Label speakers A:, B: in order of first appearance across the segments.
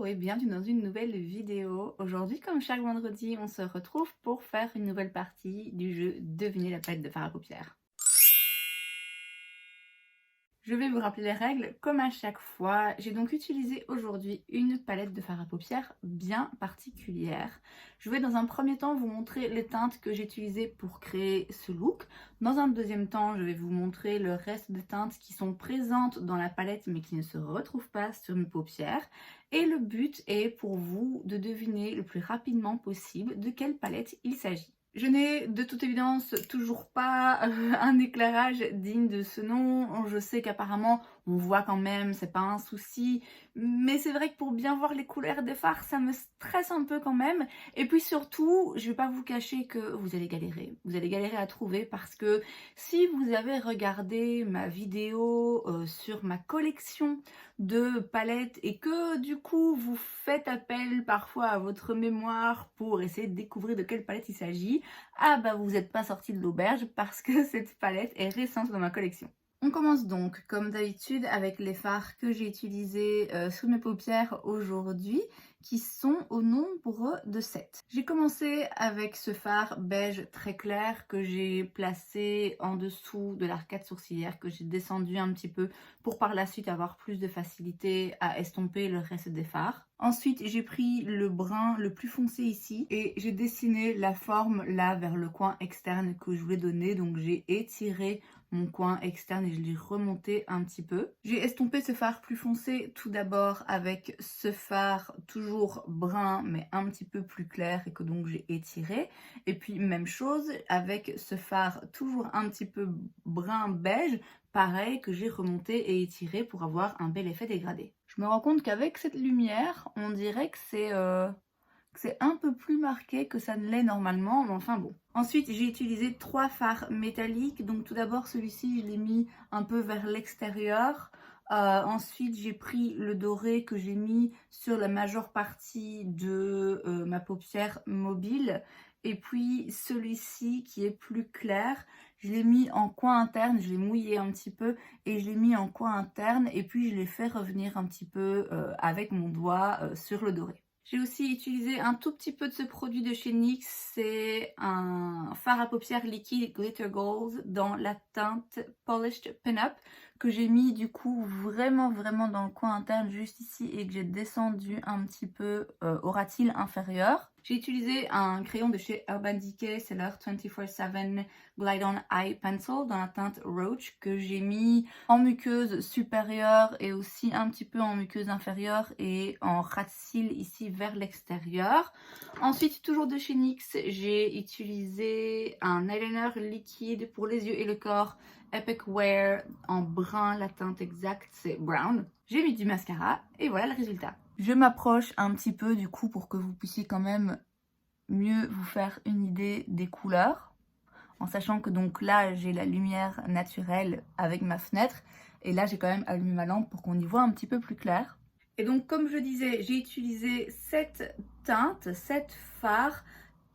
A: et bienvenue dans une nouvelle vidéo. Aujourd'hui, comme chaque vendredi, on se retrouve pour faire une nouvelle partie du jeu Devinez la palette de fard à paupières. Je vais vous rappeler les règles comme à chaque fois. J'ai donc utilisé aujourd'hui une palette de fard à paupières bien particulière. Je vais dans un premier temps vous montrer les teintes que j'ai utilisées pour créer ce look. Dans un deuxième temps, je vais vous montrer le reste des teintes qui sont présentes dans la palette mais qui ne se retrouvent pas sur mes paupières. Et le but est pour vous de deviner le plus rapidement possible de quelle palette il s'agit. Je n'ai de toute évidence toujours pas un éclairage digne de ce nom. Je sais qu'apparemment on voit quand même, c'est pas un souci. Mais c'est vrai que pour bien voir les couleurs des fards, ça me stresse un peu quand même. Et puis surtout, je vais pas vous cacher que vous allez galérer. Vous allez galérer à trouver parce que si vous avez regardé ma vidéo sur ma collection de palettes et que du coup vous faites appel parfois à votre mémoire pour essayer de découvrir de quelle palette il s'agit, ah bah vous n'êtes pas sorti de l'auberge parce que cette palette est récente dans ma collection. On commence donc comme d'habitude avec les fards que j'ai utilisés sous mes paupières aujourd'hui qui sont au nombre de 7. J'ai commencé avec ce fard beige très clair que j'ai placé en dessous de l'arcade sourcilière, que j'ai descendu un petit peu pour par la suite avoir plus de facilité à estomper le reste des fards. Ensuite, j'ai pris le brun le plus foncé ici et j'ai dessiné la forme là vers le coin externe que je voulais donner. Donc j'ai étiré mon coin externe et je l'ai remonté un petit peu. J'ai estompé ce fard plus foncé tout d'abord avec ce fard toujours brun mais un petit peu plus clair et que donc j'ai étiré. Et puis même chose avec ce fard toujours un petit peu brun beige, pareil, que j'ai remonté et étiré pour avoir un bel effet dégradé. Je me rends compte qu'avec cette lumière, on dirait que c'est un peu plus marqué que ça ne l'est normalement, mais enfin bon. Ensuite, j'ai utilisé 3 fards métalliques. Donc tout d'abord, celui-ci, je l'ai mis un peu vers l'extérieur. Ensuite, j'ai pris le doré que j'ai mis sur la majeure partie de ma paupière mobile. Et puis celui-ci qui est plus clair, je l'ai mis en coin interne, je l'ai mouillé un petit peu et je l'ai mis en coin interne. Et puis je l'ai fait revenir un petit peu avec mon doigt sur le doré. J'ai aussi utilisé un tout petit peu de ce produit de chez NYX, c'est un fard à paupières liquide Glitter Gold dans la teinte Polished Pin-Up que j'ai mis du coup vraiment dans le coin interne juste ici et que j'ai descendu un petit peu au ratil inférieur. J'ai utilisé un crayon de chez Urban Decay, c'est leur 24/7 Glide On Eye Pencil dans la teinte Roach que j'ai mis en muqueuse supérieure et aussi un petit peu en muqueuse inférieure et en ras de cils ici vers l'extérieur. Ensuite, toujours de chez NYX, j'ai utilisé un eyeliner liquide pour les yeux et le corps Epic Wear en brun, la teinte exacte c'est brown. J'ai mis du mascara et voilà le résultat. Je m'approche un petit peu du coup pour que vous puissiez quand même mieux vous faire une idée des couleurs. En sachant que donc là j'ai la lumière naturelle avec ma fenêtre et là j'ai quand même allumé ma lampe pour qu'on y voit un petit peu plus clair. Et donc comme je disais, j'ai utilisé 7 teintes, 7 fards,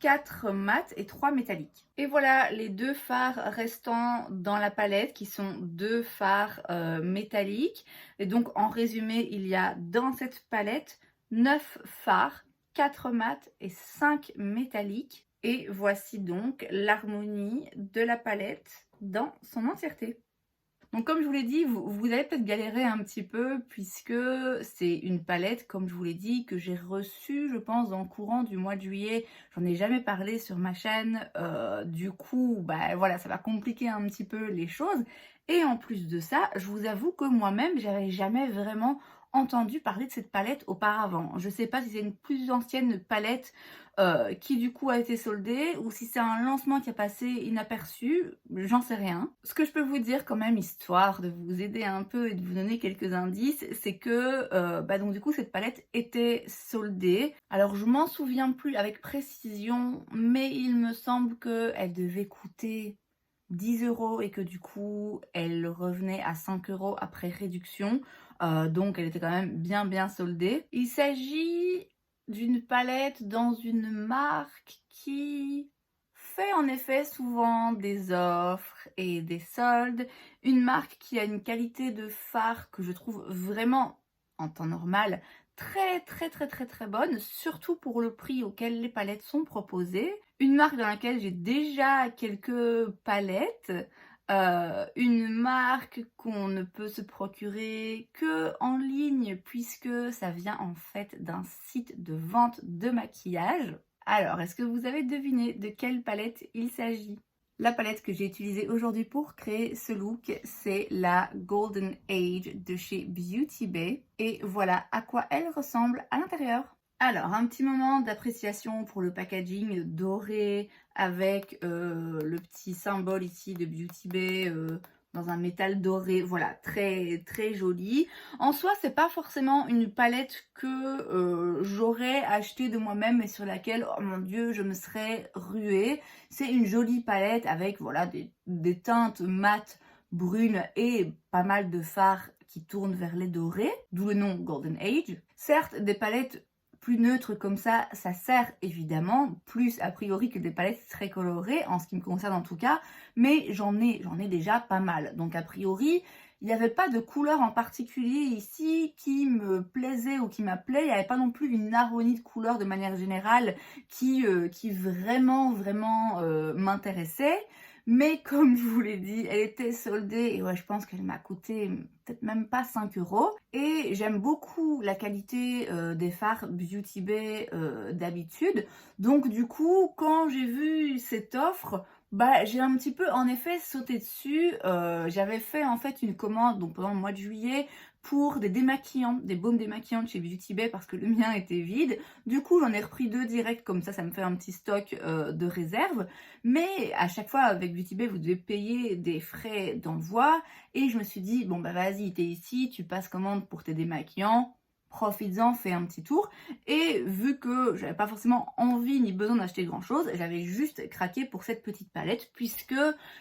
A: 4 mat et 3 métalliques. Et voilà les 2 fards restants dans la palette qui sont 2 fards métalliques. Et donc en résumé, il y a dans cette palette 9 fards, 4 mat et 5 métalliques. Et voici donc l'harmonie de la palette dans son entièreté. Donc comme je vous l'ai dit, vous allez peut-être galérer un petit peu puisque c'est une palette, comme je vous l'ai dit, que j'ai reçue, je pense, dans le courant du mois de juillet. J'en ai jamais parlé sur ma chaîne, du coup, bah voilà, ça va compliquer un petit peu les choses. Et en plus de ça, je vous avoue que moi-même, j'avais jamais vraiment entendu parler de cette palette auparavant. Je sais pas si c'est une plus ancienne palette qui du coup a été soldée ou si c'est un lancement qui a passé inaperçu, j'en sais rien. Ce que je peux vous dire quand même, histoire de vous aider un peu et de vous donner quelques indices, c'est que donc du coup cette palette était soldée. Alors je m'en souviens plus avec précision, mais il me semble qu'elle devait coûter 10 € et que du coup elle revenait à 5 € après réduction. Donc elle était quand même bien soldée. Il s'agit d'une palette dans une marque qui fait en effet souvent des offres et des soldes. Une marque qui a une qualité de fard que je trouve vraiment, en temps normal, très bonne, surtout pour le prix auquel les palettes sont proposées. Une marque dans laquelle j'ai déjà quelques palettes, une marque qu'on ne peut se procurer que en ligne puisque ça vient en fait d'un site de vente de maquillage. Alors, est-ce que vous avez deviné de quelle palette il s'agit? La palette que j'ai utilisée aujourd'hui pour créer ce look, c'est la Golden Age de chez Beauty Bay. Et voilà à quoi elle ressemble à l'intérieur. Alors, un petit moment d'appréciation pour le packaging doré avec le petit symbole ici de Beauty Bay dans un métal doré. Voilà, très joli. En soi, c'est pas forcément une palette que j'aurais achetée de moi-même et sur laquelle, oh mon dieu, je me serais ruée. C'est une jolie palette avec voilà des teintes mates, brunes et pas mal de fards qui tournent vers les dorés, d'où le nom Golden Age. Certes, des palettes plus neutres comme ça sert évidemment plus a priori que des palettes très colorées, en ce qui me concerne en tout cas, mais j'en ai déjà pas mal. Donc a priori, il n'y avait pas de couleur en particulier ici qui me plaisait ou qui m'appelait. Il n'y avait pas non plus une harmonie de couleurs de manière générale qui vraiment m'intéressait. Mais comme je vous l'ai dit, elle était soldée et ouais, je pense qu'elle m'a coûté peut-être même pas 5 €. Et j'aime beaucoup la qualité des fards Beauty Bay d'habitude. Donc du coup, quand j'ai vu cette offre, bah, j'ai un petit peu en effet sauté dessus. J'avais fait en fait une commande donc pendant le mois de juillet pour des démaquillants, des baumes démaquillants de chez Beauty Bay parce que le mien était vide. Du coup, j'en ai repris 2 direct, comme ça me fait un petit stock de réserve. Mais à chaque fois, avec Beauty Bay, vous devez payer des frais d'envoi. Et je me suis dit, bon bah vas-y, t'es ici, tu passes commande pour tes démaquillants, profites-en, fais un petit tour. Et vu que j'avais pas forcément envie ni besoin d'acheter grand chose, j'avais juste craqué pour cette petite palette puisque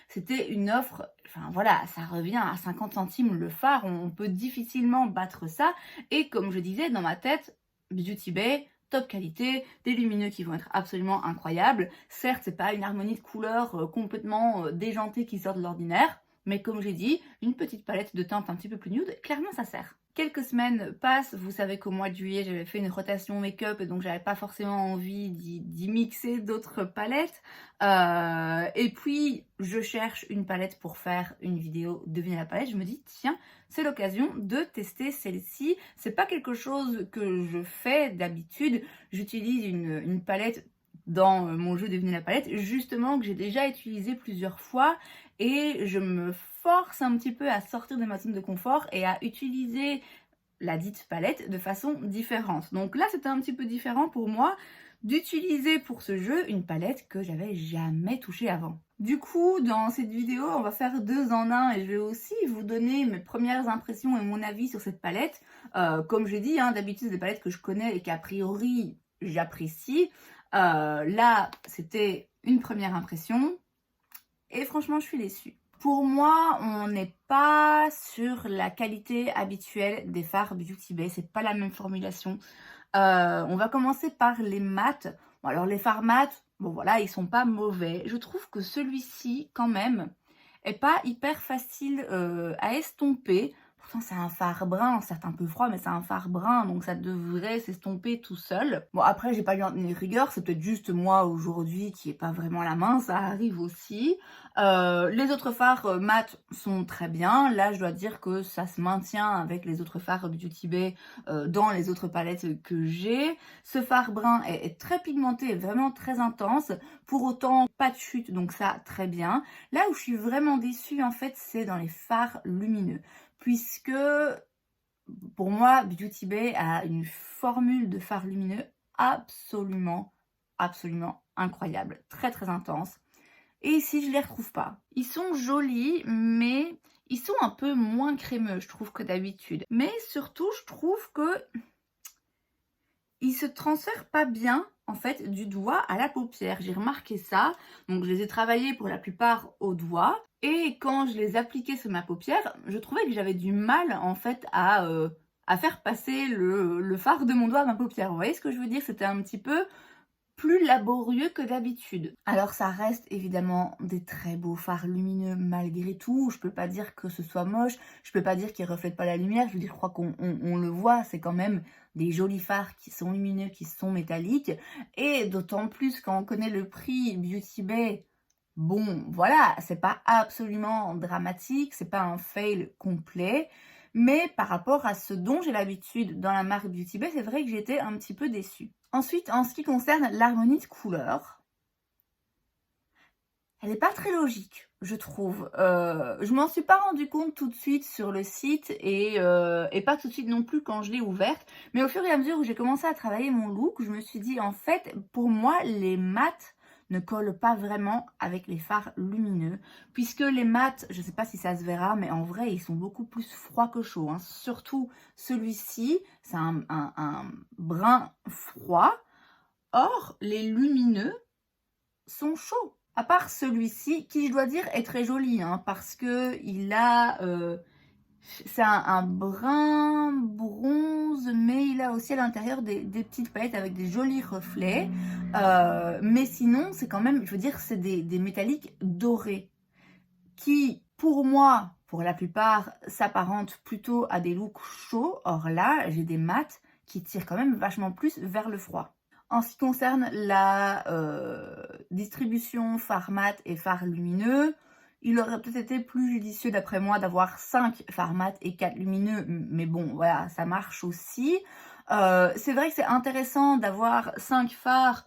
A: c'était une offre, enfin voilà, ça revient à 50 centimes le fard, on peut difficilement battre ça. Et comme je disais, dans ma tête, Beauty Bay, top qualité, des lumineux qui vont être absolument incroyables. Certes, c'est pas une harmonie de couleurs complètement déjantée qui sort de l'ordinaire, mais comme j'ai dit, une petite palette de teintes un petit peu plus nude, clairement ça sert. Quelques semaines passent, vous savez qu'au mois de juillet j'avais fait une rotation make-up et donc j'avais pas forcément envie d'y mixer d'autres palettes. Et puis je cherche une palette pour faire une vidéo devinez la palette. Je me dis tiens, c'est l'occasion de tester celle-ci. C'est pas quelque chose que je fais d'habitude. J'utilise une palette dans mon jeu devinez la palette, justement que j'ai déjà utilisé plusieurs fois et je me force un petit peu à sortir de ma zone de confort et à utiliser la dite palette de façon différente. Donc là, c'était un petit peu différent pour moi d'utiliser pour ce jeu une palette que j'avais jamais touchée avant. Du coup, dans cette vidéo, on va faire 2 en 1 et je vais aussi vous donner mes premières impressions et mon avis sur cette palette. Comme j'ai dit, hein, d'habitude, c'est des palettes que je connais et qu'a priori, j'apprécie. Là, c'était une première impression et franchement, je suis déçue. Pour moi, on n'est pas sur la qualité habituelle des fards Beauty Bay, c'est pas la même formulation. On va commencer par les mats. Bon, alors les fards mats, bon voilà, ils sont pas mauvais. Je trouve que celui-ci, quand même, est pas hyper facile à estomper. Pourtant, c'est un fard brun, certes un peu froid, mais c'est un fard brun, donc ça devrait s'estomper tout seul. Bon, après, j'ai pas eu en tenir rigueur, c'est peut-être juste moi aujourd'hui qui ai pas vraiment la main, ça arrive aussi. Les autres fards mat sont très bien. Là, je dois dire que ça se maintient avec les autres fards Beauty Bay dans les autres palettes que j'ai. Ce fard brun est très pigmenté, vraiment très intense. Pour autant, pas de chute, donc ça, très bien. Là où je suis vraiment déçue, en fait, c'est dans les fards lumineux. Puisque, pour moi, Beauty Bay a une formule de fard lumineux absolument incroyable. Très intense. Et ici, je les retrouve pas. Ils sont jolis, mais ils sont un peu moins crémeux, je trouve, que d'habitude. Mais surtout, je trouve que ils se transfèrent pas bien, en fait, du doigt à la paupière. J'ai remarqué ça. Donc, je les ai travaillés pour la plupart au doigt. Et quand je les appliquais sur ma paupière, je trouvais que j'avais du mal, en fait, à faire passer le fard de mon doigt à ma paupière. Vous voyez ce que je veux dire? C'était un petit peu plus laborieux que d'habitude. Alors ça reste évidemment des très beaux fards lumineux malgré tout, je peux pas dire que ce soit moche, je peux pas dire qu'ils reflètent pas la lumière, je veux dire, je crois qu'on le voit, c'est quand même des jolis fards qui sont lumineux, qui sont métalliques. Et d'autant plus quand on connaît le prix Beauty Bay, bon, voilà, c'est pas absolument dramatique, c'est pas un fail complet. Mais par rapport à ce dont j'ai l'habitude dans la marque Beauty Bay, c'est vrai que j'étais un petit peu déçue. Ensuite, en ce qui concerne l'harmonie de couleurs, elle n'est pas très logique, je trouve. Je m'en suis pas rendu compte tout de suite sur le site et pas tout de suite non plus quand je l'ai ouverte. Mais au fur et à mesure où j'ai commencé à travailler mon look, je me suis dit, en fait, pour moi, les mats ne collent pas vraiment avec les fards lumineux. Puisque les mats, je ne sais pas si ça se verra, mais en vrai, ils sont beaucoup plus froids que chauds, hein. Surtout celui-ci, c'est un brun froid. Or, les lumineux sont chauds. À part celui-ci, qui je dois dire est très joli, hein, parce que il a, c'est un brun bronze, mais il a aussi à l'intérieur des petites paillettes avec des jolis reflets. Mais sinon, c'est quand même, je veux dire, c'est des métalliques dorés, qui, pour moi, pour la plupart, s'apparentent plutôt à des looks chauds. Or là, j'ai des mats qui tirent quand même vachement plus vers le froid. En ce qui concerne la distribution fard mat et fard lumineux, il aurait peut-être été plus judicieux d'après moi d'avoir 5 fards mat et 4 lumineux, mais bon, voilà, ça marche aussi. C'est vrai que c'est intéressant d'avoir 5 fards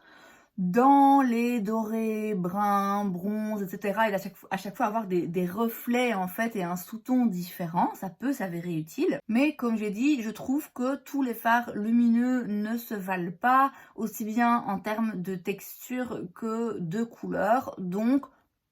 A: dans les dorés, bruns, bronze, etc. et à chaque fois avoir des reflets en fait et un sous-ton différent, ça peut s'avérer utile. Mais comme j'ai dit, je trouve que tous les fards lumineux ne se valent pas, aussi bien en termes de texture que de couleur. Donc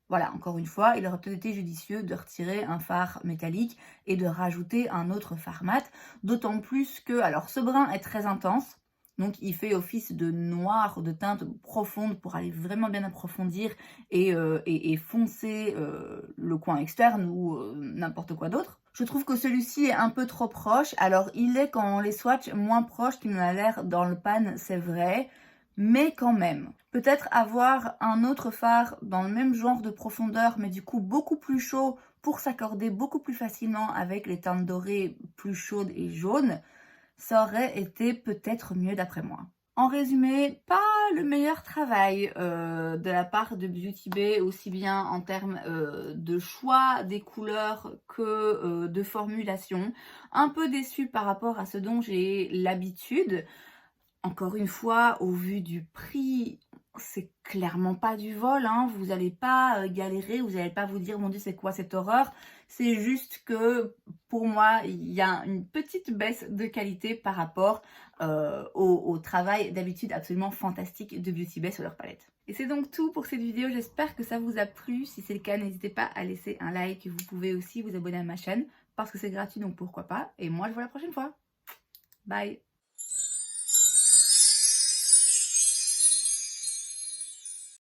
A: voilà, encore une fois, il aurait peut-être été judicieux de retirer un fard métallique et de rajouter un autre fard mat. D'autant plus que, alors ce brun est très intense, donc il fait office de noir, de teinte profonde pour aller vraiment bien approfondir et foncer le coin externe ou n'importe quoi d'autre. Je trouve que celui-ci est un peu trop proche. Alors il est quand on les swatch moins proche qu'il n'en a l'air dans le pan, c'est vrai. Mais quand même, peut-être avoir un autre fard dans le même genre de profondeur, mais du coup beaucoup plus chaud pour s'accorder beaucoup plus facilement avec les teintes dorées plus chaudes et jaunes, ça aurait été peut-être mieux d'après moi. En résumé, pas le meilleur travail de la part de Beauty Bay, aussi bien en termes de choix des couleurs que de formulation. Un peu déçue par rapport à ce dont j'ai l'habitude. Encore une fois, au vu du prix, c'est clairement pas du vol, hein. Vous n'allez pas galérer, vous n'allez pas vous dire, mon Dieu, c'est quoi cette horreur? C'est juste que, pour moi, il y a une petite baisse de qualité par rapport au travail d'habitude absolument fantastique de Beauty Bay sur leur palette. Et c'est donc tout pour cette vidéo, j'espère que ça vous a plu. Si c'est le cas, n'hésitez pas à laisser un like. Vous pouvez aussi vous abonner à ma chaîne, parce que c'est gratuit, donc pourquoi pas. Et moi, je vous vois la prochaine fois. Bye!